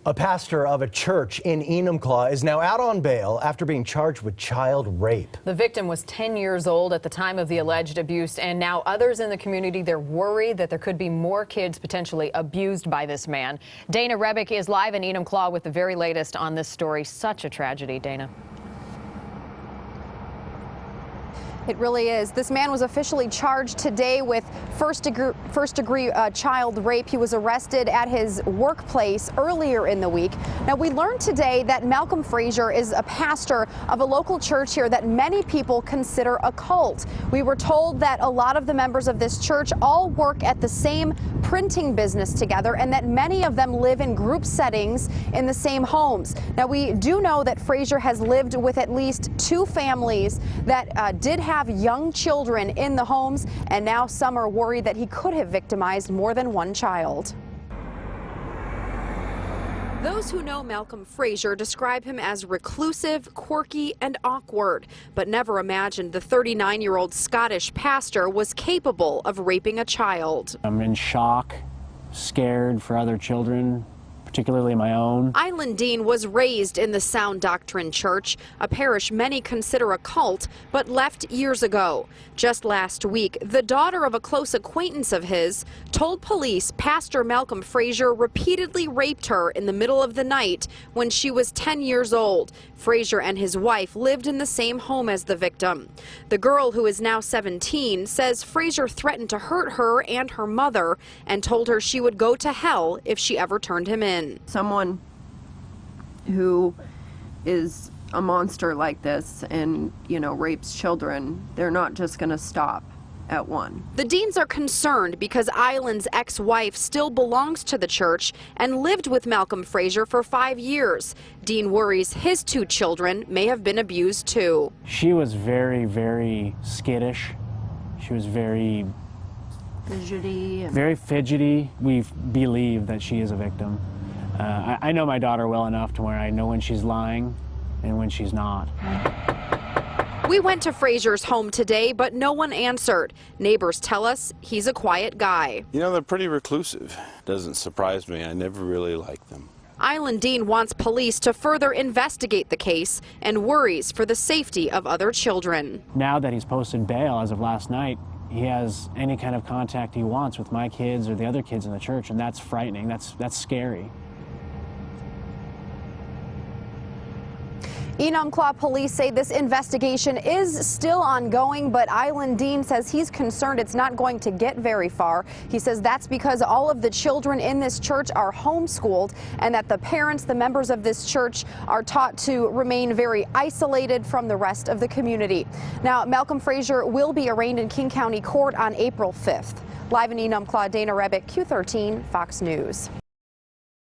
A pastor of a church in Enumclaw is now out on bail after being charged with child rape. The victim was 10 years old at the time of the alleged abuse, and now others in the community, they're worried that there could be more kids potentially abused by this man. Dana Rebick is live in Enumclaw with the very latest on this story. Such a tragedy, Dana. It really is. This man was officially charged today with first degree child rape. He was arrested at his workplace earlier in the week. Now, we learned today that Malcolm Frazier is a pastor of a local church here that many people consider a cult. We were told that a lot of the members of this church all work at the same printing business together and that many of them live in group settings in the same homes. Now, we do know that Frazier has lived with at least 2 families that did have young children in the homes, and now some are worried that he could have victimized more than one child. Those who know Malcolm Frazier describe him as reclusive, quirky, and awkward, but never imagined the 39-year-old Scottish pastor was capable of raping a child. I'm in shock, scared for other children, particularly my own. Island Dean was raised in the Sound Doctrine Church, a parish many consider a cult, but left years ago. Just last week, the daughter of a close acquaintance of his told police Pastor Malcolm Frazier repeatedly raped her in the middle of the night when she was 10 years old. Frazier and his wife lived in the same home as the victim. The girl, who is now 17, says Frazier threatened to hurt her and her mother and told her she would go to hell if she ever turned him in. Someone who is a monster like this and, rapes children, they're not just going to stop at one. The Deans are concerned because Island's ex-wife still belongs to the church and lived with Malcolm Frazier for 5 years. Dean worries his 2 children may have been abused too. She was very, very skittish. She was very fidgety. We believe that she is a victim. I know my daughter well enough to where I know when she's lying and when she's not. We went to Frazier's home today, but no one answered. Neighbors tell us he's a quiet guy. They're pretty reclusive. Doesn't surprise me. I never really liked them. Island Dean wants police to further investigate the case and worries for the safety of other children. Now that he's posted bail as of last night, he has any kind of contact he wants with my kids or the other kids in the church, and that's frightening. That's scary. Enumclaw police say this investigation is still ongoing, but Island Dean says he's concerned it's not going to get very far. He says that's because all of the children in this church are homeschooled and that the parents, the members of this church, are taught to remain very isolated from the rest of the community. Now, Malcolm Frazier will be arraigned in King County Court on April 5th. Live in Enumclaw, Dana Rebick, Q13, Fox News.